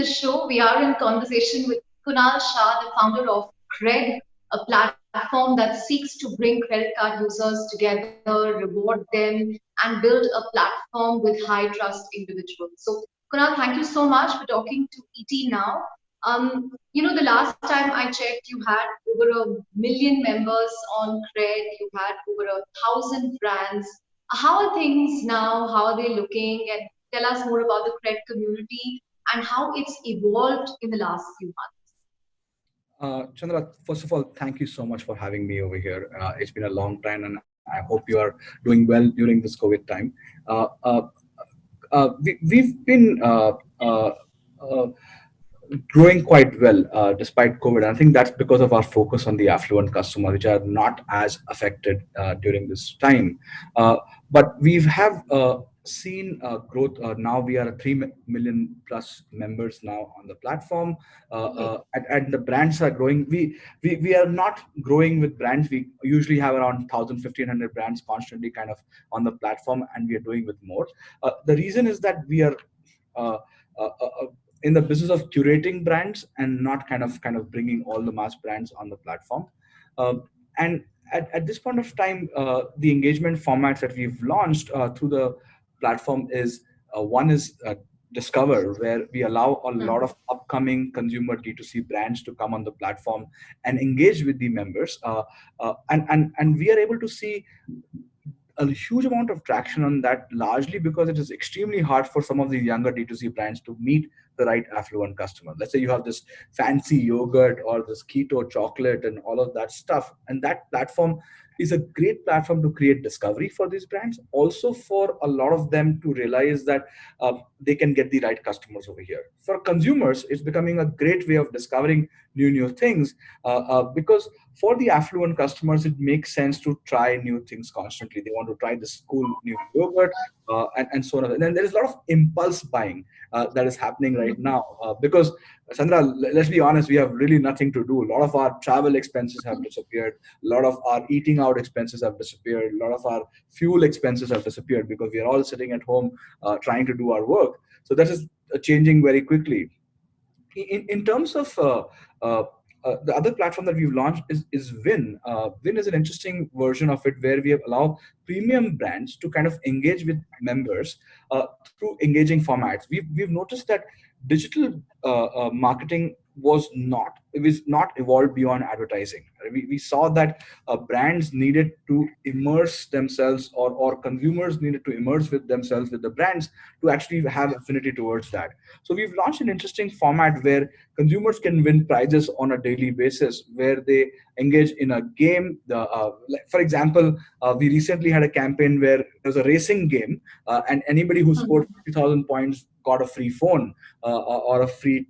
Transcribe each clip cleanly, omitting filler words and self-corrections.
this show. We are in conversation with Kunal Shah, the founder of Cred, a platform that seeks to bring credit card users together, reward them, and build a platform with high trust individuals. So, Kunal, thank you so much for talking to ET now. The last time I checked, you had over a million members on Cred. You had over 1,000 brands. How are things now? How are they looking? And tell us more about the Cred community and how it's evolved in the last few months. Chandra, first of all, thank you so much for having me over here. It's been a long time, and I hope you are doing well during this COVID time. Uh, uh, we've been uh, growing quite well despite COVID. I think that's because of our focus on the affluent customers, which are not as affected during this time. Uh, but we have seen growth. Now we are 3 million plus members now on the platform, Okay. and the brands are growing. We are not growing with brands. We usually have around 1,000, 1,500 brands constantly kind of on the platform, and we are doing with more. The reason is that we are uh, uh, uh, uh, in the business of curating brands and not kind of bringing all the mass brands on the platform. And at this point of time, the engagement formats that we've launched through the platform is one is Discover, where we allow a lot Hmm. of upcoming consumer D2C brands to come on the platform and engage with the members. And we are able to see a huge amount of traction on that, largely because it is extremely hard for some of the younger D2C brands to meet the right affluent customer. Let's say you have this fancy yogurt or this keto chocolate and all of that stuff, and that platform is a great platform to create discovery for these brands, also for a lot of them to realize that they can get the right customers over here. For consumers, it's becoming a great way of discovering new things, because for the affluent customers, it makes sense to try new things constantly. They want to try this cool new yogurt, and so on. And then there is a lot of impulse buying that is happening right Hmm. now, because Sandra, let's be honest, we have really nothing to do. A lot of our travel expenses have disappeared. A lot of our eating out expenses have disappeared. A lot of our fuel expenses have disappeared because we are all sitting at home trying to do our work. So that is changing very quickly. In terms of uh, the other platform that we've launched is Win. Win is an interesting version of it where we have allowed premium brands to kind of engage with members through engaging formats. We've noticed that digital marketing was not evolved beyond advertising. We saw that brands needed to immerse themselves, or consumers needed to immerse with themselves with the brands to actually have affinity towards that. So we've launched an interesting format where consumers can win prizes on a daily basis, where they engage in a game. For example, we recently had a campaign where there was a racing game, and anybody who scored Hmm. 50,000 points got a free phone, or a free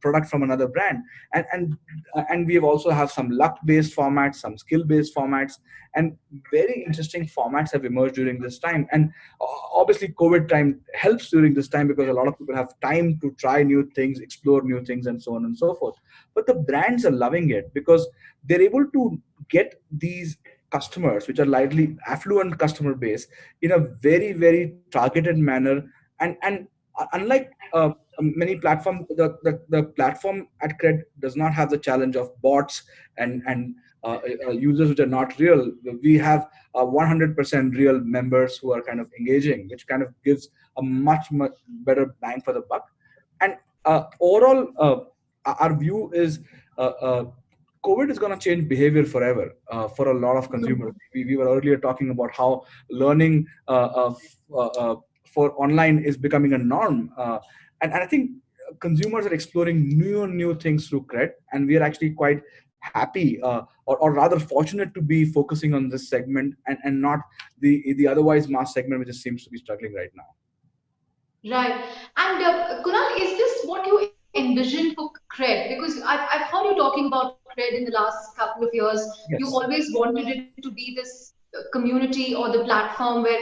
product from another brand. And we have also have some luck based formats, some skill based formats, and very interesting formats have emerged during this time. And obviously COVID time helps during this time because a lot of people have time to try new things, explore new things, and so on and so forth. But the brands are loving it because they're able to get these customers, which are likely affluent customer base, in a very targeted manner. And unlike many platforms, the platform at Cred does not have the challenge of bots and users which are not real. We have 100% real members who are kind of engaging, which kind of gives a much better bang for the buck. And overall, our view is COVID is going to change behavior forever for a lot of consumers. We were earlier talking about how learning for online is becoming a norm, and I think consumers are exploring new things through Cred, and we are actually quite happy, or rather fortunate to be focusing on this segment, and not the otherwise mass segment, which just seems to be struggling right now. Right. And Kunal, is this what you envisioned for Cred? Because I've heard you talking about Cred in the last couple of years. You Yes. always wanted it to be this community or the platform where,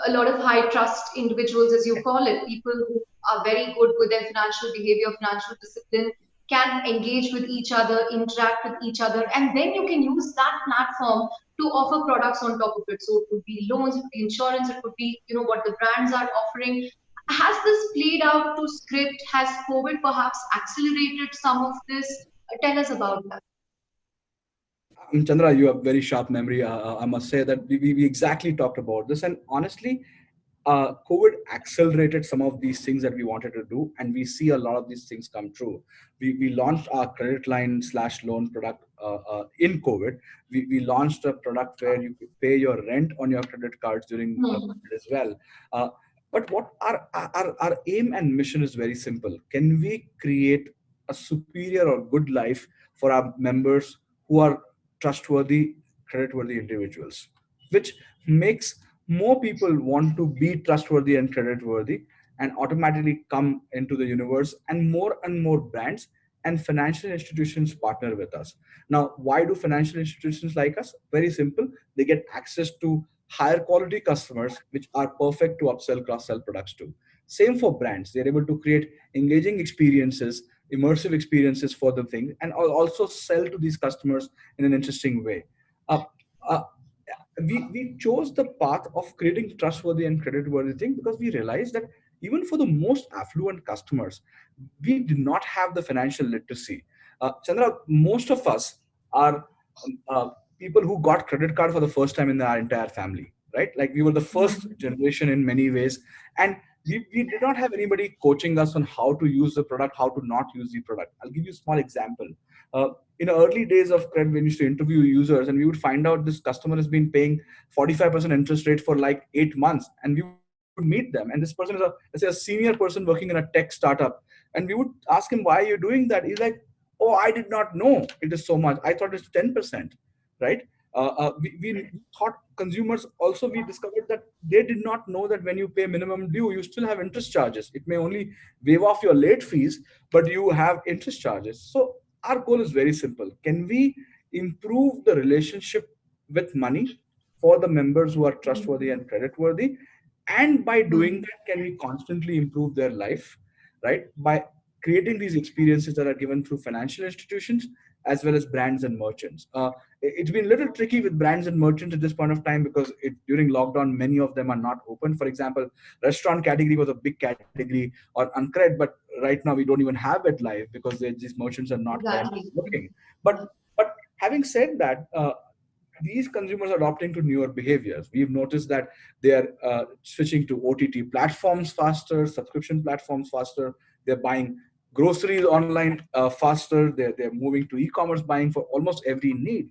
a lot of high trust individuals, as you call it, people who are very good with their financial behavior, financial discipline, can engage with each other, interact with each other, and then you can use that platform to offer products on top of it. So it could be loans, it could be insurance, it could be, what the brands are offering. Has this played out to script? Has COVID perhaps accelerated some of this? Tell us about that. Chandra, you have very sharp memory. I must say that we exactly talked about this, and honestly, COVID accelerated some of these things that we wanted to do, and we see a lot of these things come true. We launched our credit line slash loan product in COVID. We launched a product where you could pay your rent on your credit cards during Hmm. COVID as well. Uh, but what our aim and mission is very simple. Can we create a superior or good life for our members who are trustworthy, creditworthy individuals, which makes more people want to be trustworthy and creditworthy and automatically come into the universe, and more brands and financial institutions partner with us. Now, why do financial institutions like us? Very simple. They get access to higher quality customers, which are perfect to upsell, cross sell products to. Same for brands. They're able to create engaging experiences, immersive experiences for the thing, and also sell to these customers in an interesting way. Uh, uh, we chose the path of creating trustworthy and creditworthy thing because we realized that even for the most affluent customers, we did not have the financial literacy. Chandra, most of us are people who got credit card for the first time in our entire family, right? Like we were the first Hmm. generation in many ways, and we did not have anybody coaching us on how to use the product, how to not use the product. I'll give you a small example. Uh, in the early days of Cred, we used to interview users, and we would find out this customer has been paying 45% interest rate for like 8 months, and we would meet them, and this person is let's say a senior person working in a tech startup, and we would ask him, why are you doing that? He's like, oh, I did not know it is so much, I thought it's 10%, right? We thought consumers also, we discovered that they did not know that when you pay minimum due, you still have interest charges. It may only waive off your late fees, but you have interest charges. So our goal is very simple. Can we improve the relationship with money for the members who are trustworthy and creditworthy? And by doing Hmm. that, can we constantly improve their life, right? By creating these experiences that are given through financial institutions as well as brands and merchants. It's been a little tricky with brands and merchants at this point of time because during lockdown, many of them are not open. For example, restaurant category was a big category or uncred, but right now we don't even have it live because these merchants are not currently Exactly. looking. But having said that, these consumers are adopting to newer behaviors. We've noticed that they are switching to OTT platforms faster, subscription platforms faster. They're buying groceries online faster. They're moving to e-commerce buying for almost every need.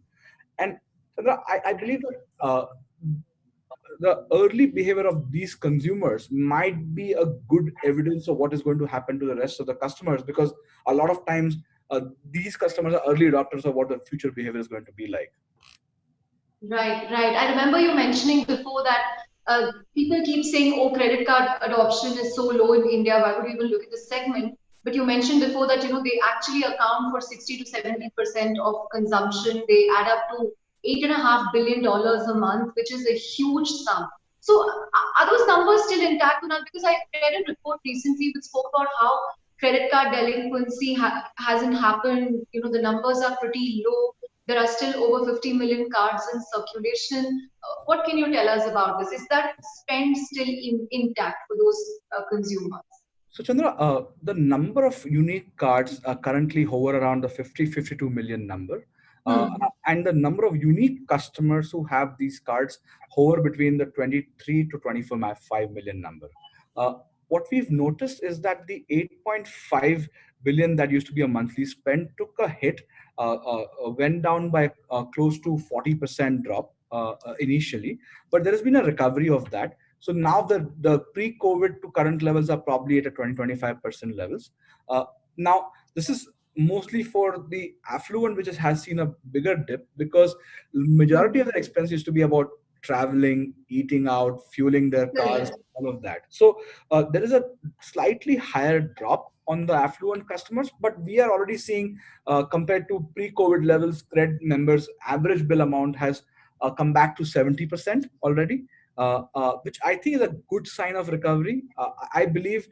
And Chandra, I believe that the early behavior of these consumers might be a good evidence of what is going to happen to the rest of the customers, because a lot of times these customers are early adopters of what the future behavior is going to be like. Right, right. I remember you mentioning before that people keep saying, oh, credit card adoption is so low in India. Why would you even look at this segment? But you mentioned before that, they actually account for 60 to 70% of consumption. They add up to $8.5 billion a month, which is a huge sum. So are those numbers still intact, Kunal? Because I read a report recently which spoke about how credit card delinquency hasn't happened. The numbers are pretty low. There are still over 50 million cards in circulation. What can you tell us about this? Is that spend still intact for those consumers? So Chandra, the number of unique cards currently hover around the 52 million number. Hmm. And the number of unique customers who have these cards hover between the 23 to 25 million number. Uh, what we've noticed is that the 8.5 billion that used to be a monthly spend took a hit, went down by close to 40% drop initially, but there has been a recovery of that. So now the pre-COVID to current levels are probably at a 20-25% levels. Uh, Now this is mostly for the affluent, which has seen a bigger dip because majority of Hmm. their expense used to be about traveling, eating out, fueling their cars, Correct. all of that. So there is a slightly higher drop on the affluent customers, but we are already seeing compared to pre-COVID levels, Cred members' average bill amount has come back to 70% already, which I think is a good sign of recovery. I believe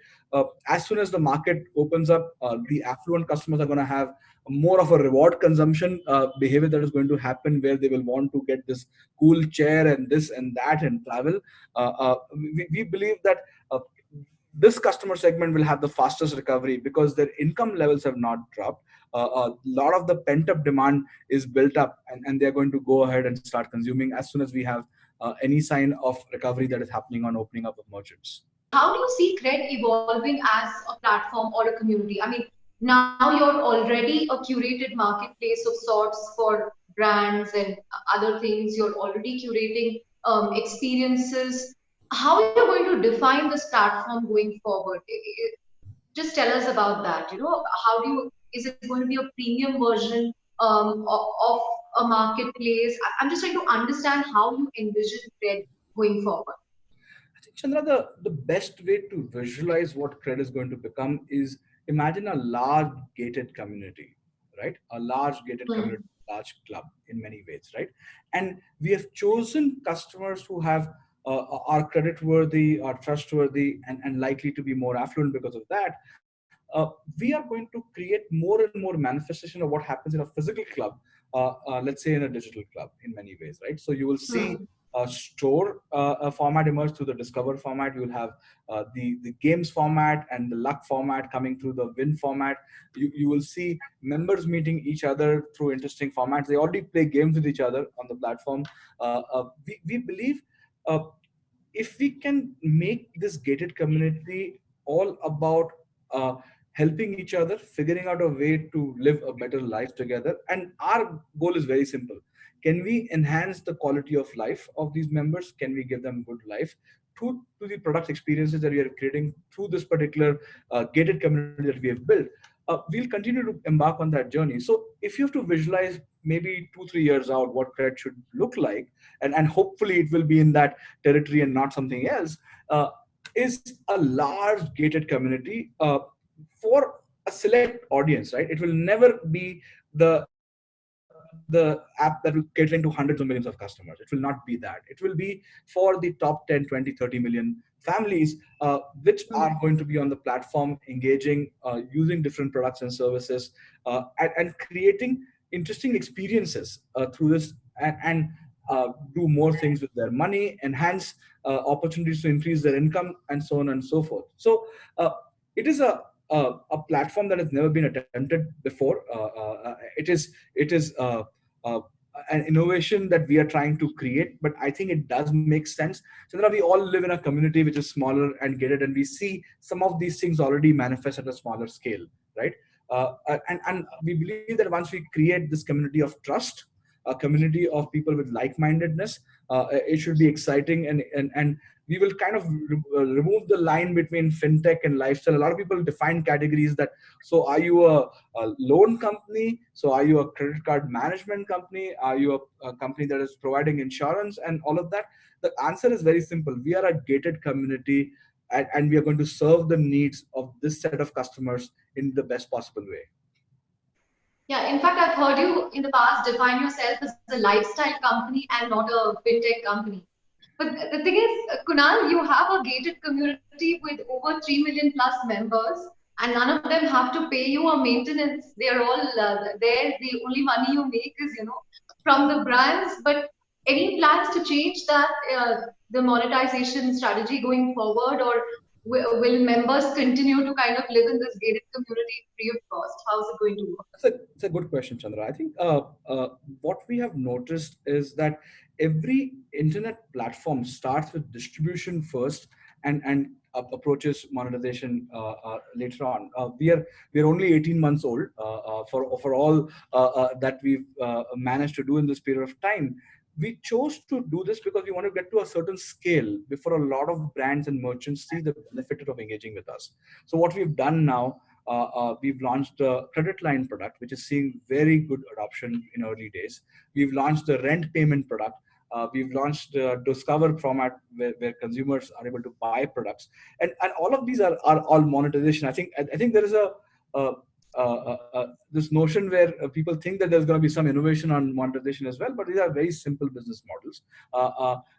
as soon as the market opens up, the affluent customers are going to have more of a reward consumption behavior that is going to happen, where they will want to get this cool chair and this and that and travel. We believe that uh, this customer segment will have the fastest recovery because their income levels have not dropped. A lot of the pent up demand is built up, and they're going to go ahead and start consuming as soon as we have any sign of recovery that is happening on opening up of merchants. How do you see Cred evolving as a platform or a community? I mean, now you're already a curated marketplace of sorts for brands and other things. You're already curating experiences. How are you going to define this platform going forward? Just tell us about that. How do you? Is it going to be a premium version of a marketplace? I'm just trying to understand how you envision Cred going forward. I think, Chandra, the best way to visualize what Cred is going to become is imagine a large gated community, right? A large gated community, Hmm. large club in many ways, right? And we have chosen customers who have are credit worthy, are trustworthy, and likely to be more affluent because of that. We are going to create more and more manifestation of what happens in a physical club, let's say in a digital club in many ways, right? So you will see Hmm. a store format emerge through the Discover format. You will have the games format and the luck format coming through the win format. You will see members meeting each other through interesting formats. They already play games with each other on the platform. We believe uh, if we can make this gated community all about uh, helping each other, figuring out a way to live a better life together, and our goal is very simple: can we enhance the quality of life of these members? Can we give them good life through to the product experiences that we are creating through this particular gated community that we have built? We'll continue to embark on that journey. So if you have to visualize maybe 2-3 years out what Cred should look like, and hopefully it will be in that territory and not something else, uh, is a large gated community for a select audience, right? It will never be the app that will catering to hundreds of millions of customers. It will not be that. It will be for the top 10, 20, 30 million families, which are going to be on the platform engaging, using different products and services, and creating interesting experiences through this, and do more things with their money, enhance opportunities to increase their income, and so on and so forth. So it is a platform that has never been attempted before. It is uh, an innovation that we are trying to create, but I think it does make sense. Chandra, we all live in a community which is smaller and gated, and we see some of these things already manifest at a smaller scale, right? And we believe that once we create this community of trust, a community of people with like-mindedness, it should be exciting, and we will kind of remove the line between fintech and lifestyle. A lot of people define categories that, so are you a loan company? So are you a credit card management company? Are you a company that is providing insurance and all of that? The answer is very simple. We are a gated community, and we are going to serve the needs of this set of customers in the best possible way. Yeah, in fact, I've heard you in the past define yourself as a lifestyle company and not a fintech company. But the thing is, Kunal, you have a gated community with over 3 million plus members, and none of them have to pay you a maintenance. They're all there. The only money you make is, from the brands. But any plans to change that, the monetization strategy going forward, or will members continue to kind of live in this gated community free of cost? How's it going to work? It's a good question, Chandra. I think what we have noticed is that every internet platform starts with distribution first, and approaches monetization later on. We are only 18 months old for all that we've managed to do in this period of time. We chose to do this because we want to get to a certain scale before a lot of brands and merchants see the benefit of engaging with us. So what we've done now, we've launched a credit line product, which is seeing very good adoption in early days. We've launched a rent payment product. We've launched a Discover format where consumers are able to buy products, and all of these are all monetization. I think there is a this notion where people think that there's going to be some innovation on monetization as well, but these are very simple business models.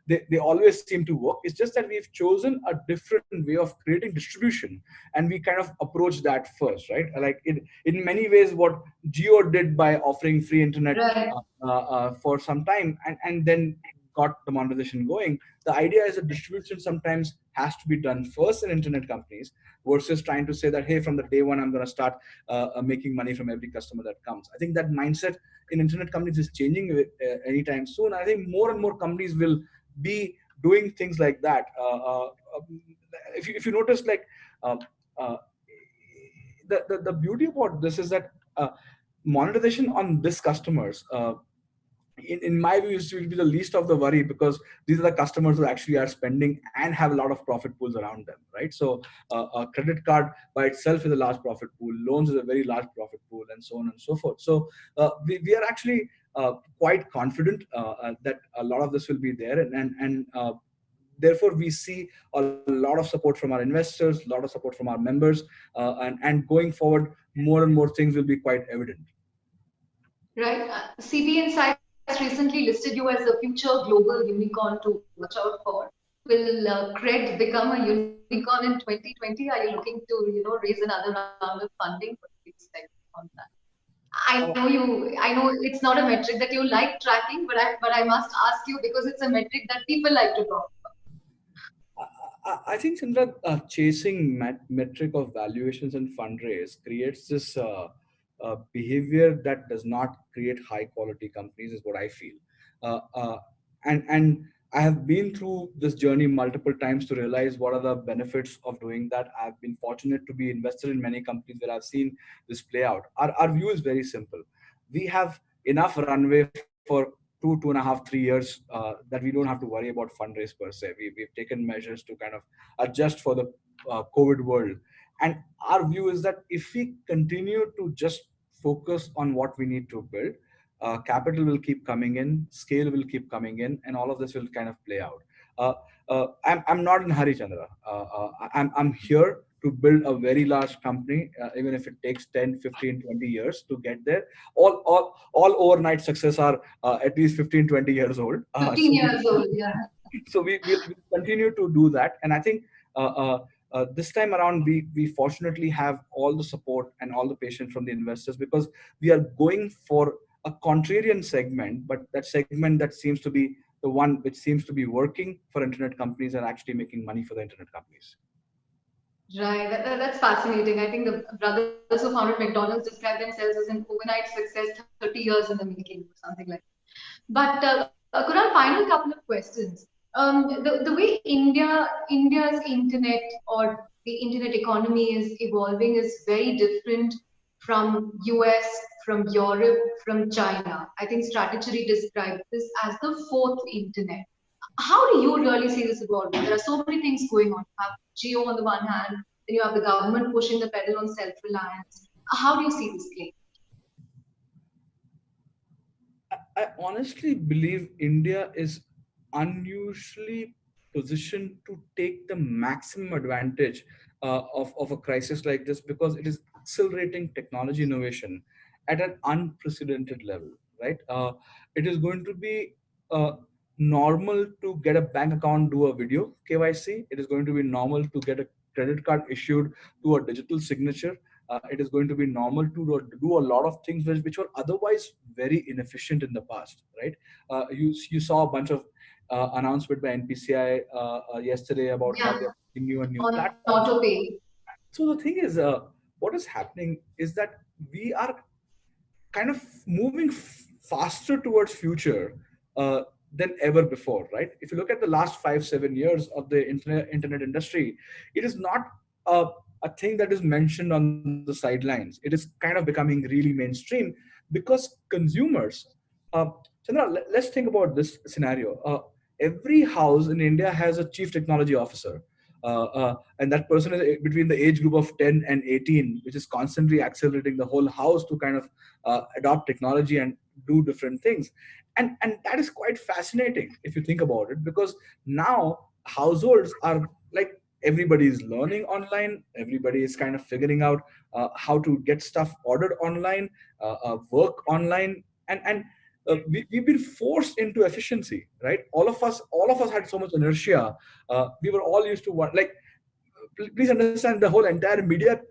They always seem to work. It's just that we've chosen a different way of creating distribution, and we kind of approach that first, right? Like in many ways, what Geo did by offering free internet Right. for some time, and then got the monetization going. The idea is that distribution sometimes has to be done first in internet companies, versus trying to say that, hey, from the day one I'm going to start making money from every customer that comes. I think that mindset in internet companies is changing anytime soon. I think more and more companies will be doing things like that. If you notice, like, uh, uh, the beauty about this is that monetization on this customers, in my view, is will be the least of the worry, because these are the customers who actually are spending and have a lot of profit pools around them, right? So a credit card by itself is a large profit pool, loans is a very large profit pool, and so on and so forth. So we are actually quite confident that a lot of this will be there, and therefore we see a lot of support from our investors, a lot of support from our members, and going forward, more and more things will be quite evident. Right? CB Insights recently listed you as a future global unicorn to watch out for. Will Cred become a unicorn in 2020? Are you looking to, raise another round of funding? What do you expect on that? I know it's not a metric that you like tracking, but I must ask you because it's a metric that people like to talk. I think, Chandra, chasing metric of valuations and fundraise creates this behavior that does not create high quality companies, is what I feel. Uh, uh, and I have been through this journey multiple times to realize what are the benefits of doing that. I've been fortunate to be invested in many companies where I've seen this play out. Our view is very simple. We have enough runway for 2.5, 3 years that we don't have to worry about fundraise per se. We've taken measures to kind of adjust for the COVID world. And our view is that if we continue to just focus on what we need to build, capital will keep coming in, scale will keep coming in, and all of this will kind of play out. I'm not in a hurry, Chandra. I'm here to build a very large company, even if it takes 10, 15, 20 years to get there. All overnight success are at least 15, 20 years old. 15 years old, yeah. So we'll continue to do that, and I think this time around we fortunately have all the support and all the patience from the investors, because we are going for a contrarian segment, but that segment that seems to be the one which seems to be working for internet companies and actually making money for the internet companies. Right, that's fascinating. I think the brothers who founded McDonald's describe themselves as an overnight success, 30 years in the making, or something like that. But Kunal, final couple of questions. The way India's internet or the internet economy is evolving is very different from US, from Europe, from China. I think strategy described this as the fourth internet. How do you really see this evolving? There are so many things going on. You have Geo on the one hand, then you have the government pushing the pedal on self-reliance. How do you see this play? I honestly believe India is unusually positioned to take the maximum advantage of a crisis like this, because it is accelerating technology innovation at an unprecedented level, right? It is going to be uh, normal to get a bank account, do a video KYC. It is going to be normal to get a credit card issued to a digital signature. It is going to be normal to do a lot of things which were otherwise very inefficient in the past, right? You saw a bunch of announcement by NPCI yesterday about how Yeah, they're bringing new on platforms. autopay. So the thing is, what is happening is that we are kind of moving faster towards future uh, than ever before, right? If you look at the last 5, 7 years of the internet industry, it is not a thing that is mentioned on the sidelines. It is kind of becoming really mainstream because consumers, uh, Chandra, let's think about this scenario. Every house in India has a chief technology officer, and that person is between the age group of 10 and 18, which is constantly accelerating the whole house to kind of adopt technology and do different things. And that is quite fascinating if you think about it, because now households are like, everybody is learning online, everybody is kind of figuring out how to get stuff ordered online, work online, and we've been forced into efficiency, right? All of us had so much inertia. We were all used to what, like, please understand, the whole entire media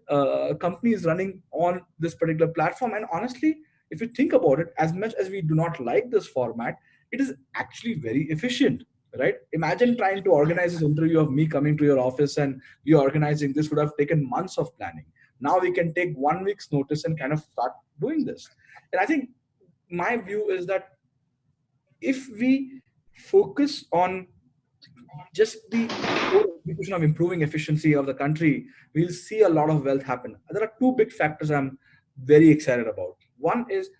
company is running on this particular platform. And honestly, if you think about it, as much as we do not like this format, it is actually very efficient, right? Imagine trying to organize this interview of me coming to your office and you organizing this would have taken months of planning. Now we can take 1 week's notice and kind of start doing this. And I think my view is that if we focus on just the core execution of improving efficiency of the country, we'll see a lot of wealth happen. There are two big factors I'm very excited about. One is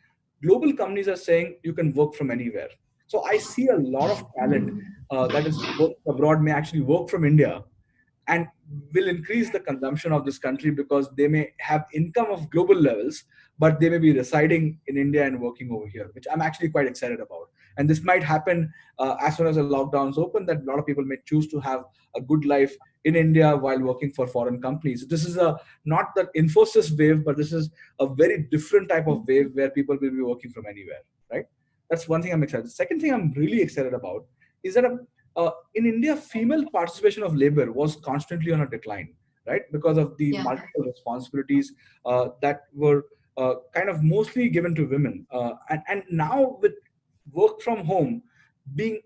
global companies are saying you can work from anywhere. So I see a lot of talent that is working abroad may actually work from India and will increase the consumption of this country because they may have income of global levels, but they may be residing in India and working over here, which I'm actually quite excited about. And this might happen as soon as the lockdowns open, that a lot of people may choose to have a good life in India while working for foreign companies. This is a not the Infosys wave, but this is a very different type of wave where people will be working from anywhere, right? That's one thing I'm excited. The second thing I'm really excited about is that in India, female participation of labor was constantly on a decline, right? Because of the Yeah. multiple responsibilities that were kind of mostly given to women. And now with work from home being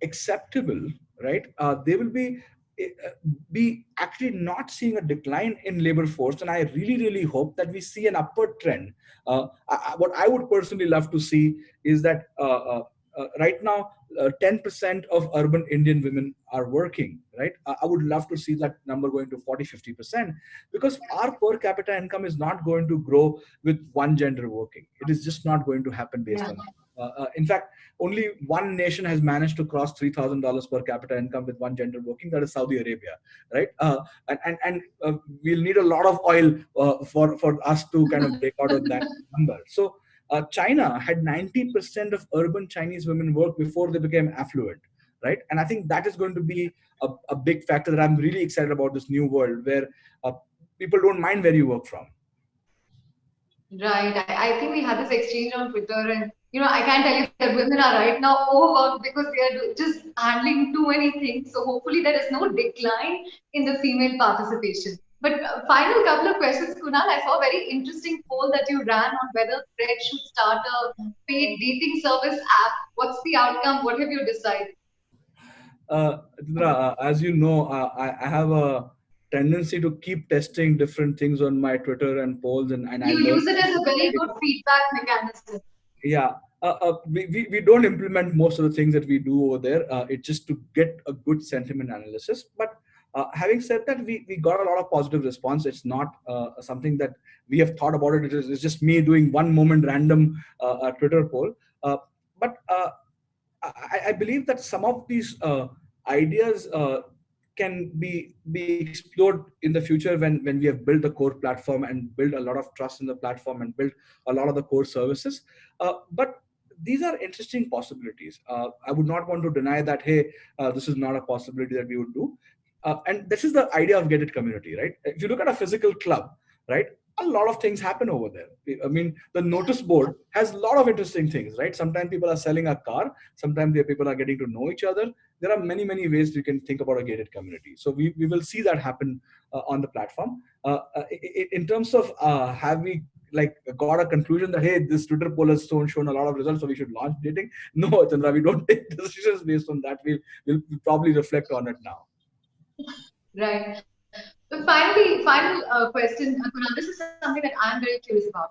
acceptable, right? They will uh, be actually not seeing a decline in labor force, and I really hope that we see an upward trend. What I would personally love to see is that right now 10% of urban Indian women are working, right? I would love to see that number going to 40-50%, because our per capita income is not going to grow with one gender working. It is just not going to happen based Yeah. on that. In fact, only one nation has managed to cross $3,000 per capita income with one gender working. That is Saudi Arabia, right? And we'll need a lot of oil for us to kind of break out of that number. So China had 90% of urban Chinese women work before they became affluent, right? And I think that is going to be a big factor that I'm really excited about this new world where uh, people don't mind where you work from. Right. I think we had this exchange on Twitter, and I can tell you that women are right now overworked because they are just handling too many things. So hopefully there is no decline in the female participation. But final couple of questions, Kunal. I saw a very interesting poll that you ran on whether Cred should start a paid dating service app. What's the outcome? What have you decided? Chandra, as you know, I have a tendency to keep testing different things on my Twitter and polls, and I You learn use it as a very good feedback mechanism. yeah. We don't implement most of the things that we do over there. It's just to get a good sentiment analysis. But having said that, we got a lot of positive response. It's not something that we have thought about it. It's just me doing one moment random Twitter poll. Uh, but I believe that some of these ideas can be explored in the future when we have built the core platform and build a lot of trust in the platform and build a lot of the core services. But these are interesting possibilities. I would not want to deny that, hey, this is not a possibility that we would do. And this is the idea of gated community, right? If you look at a physical club, right, a lot of things happen over there. I mean, the notice board has a lot of interesting things, right? Sometimes people are selling a car, sometimes people are getting to know each other. There are many ways you can think about a gated community. So we will see that happen on the platform. In terms of have we like got a conclusion that, hey, this Twitter poll has shown a lot of results, so we should launch dating? No, Chandra, we don't take decisions based on that. We'll probably reflect on it now. Right. But final question, Kunal. This is something that I'm very curious about.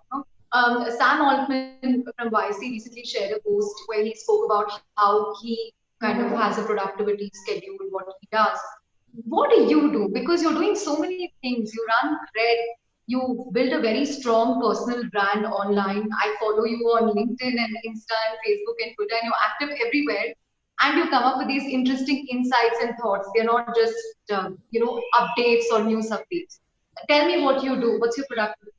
Sam Altman from YC recently shared a post where he spoke about how he kind of has a productivity schedule, what he does. What do you do? Because you're doing so many things. You run Cred, you build a very strong personal brand online. I follow you on LinkedIn and Insta and Facebook and Twitter, and you're active everywhere. And you come up with these interesting insights and thoughts. They're not just updates or news updates. Tell me what you do. What's your productivity?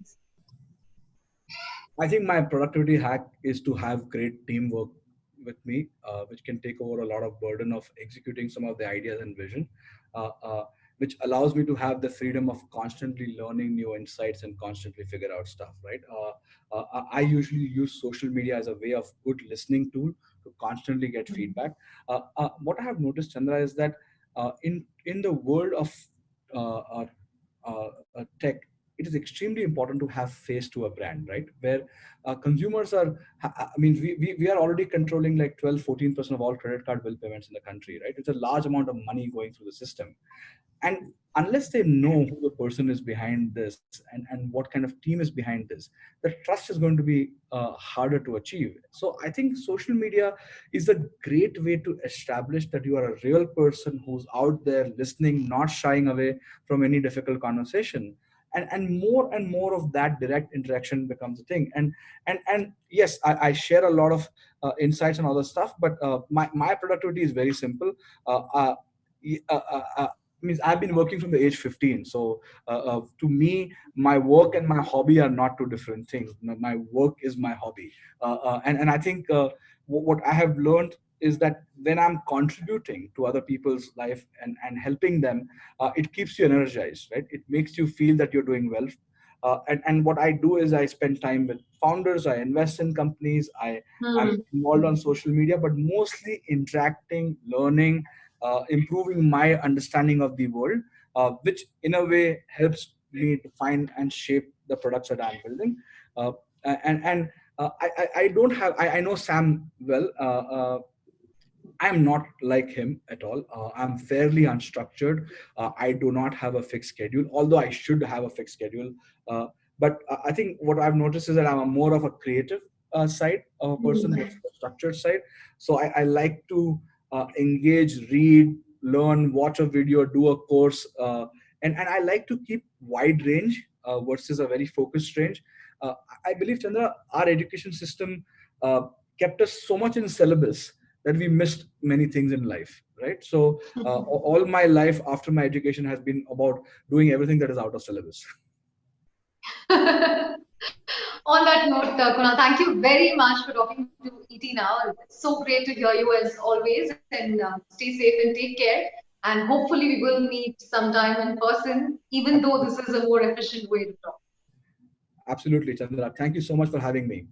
I think my productivity hack is to have great teamwork with me, which can take over a lot of burden of executing some of the ideas and vision, uh, uh, which allows me to have the freedom of constantly learning new insights and constantly figure out stuff. Right? I usually use social media as a way of good listening tool to constantly get feedback. What I have noticed, Chandra, is that in the world of tech, it is extremely important to have face to a brand, right? Where consumers are, I mean, we are already controlling like 12-14% of all credit card bill payments in the country, right? It's a large amount of money going through the system. And unless they know who the person is behind this, and what kind of team is behind this, the trust is going to be harder to achieve. So I think social media is a great way to establish that you are a real person who's out there listening, not shying away from any difficult conversation. And more of that direct interaction becomes a thing. And yes, I share a lot of insights and other stuff, but my productivity is very simple. uh, uh, y- uh, uh, uh, means I've been working from the age 15. So to me, my work and my hobby are not two different things. My work is my hobby. And I think what I have learned is that when I'm contributing to other people's life and helping them, it keeps you energized, right? It makes you feel that you're doing well. And what I do is I spend time with founders, I invest in companies, I'm Hmm. involved on social media, but mostly interacting, learning, improving my understanding of the world, which in a way helps me define and shape the products that I'm building. Uh, and I don't have, I know Sam well. I'm not like him at all. I'm fairly unstructured. I do not have a fixed schedule, although I should have a fixed schedule. Uh, but I think what I've noticed is that I'm a more of a creative side of a person Hmm. versus a structured side. So I like to engage, read, learn, watch a video, do a course, and I like to keep wide range versus a very focused range. Uh, I believe, Chandra, our education system uh, kept us so much in syllabus that we missed many things in life, right? So all my life after my education has been about doing everything that is out of syllabus. On that note, Kunal, thank you very much for talking to ET now. It's so great to hear you as always, and stay safe and take care. And hopefully, we will meet sometime in person, even though this is a more efficient way to talk. Absolutely, Chandra. Thank you so much for having me.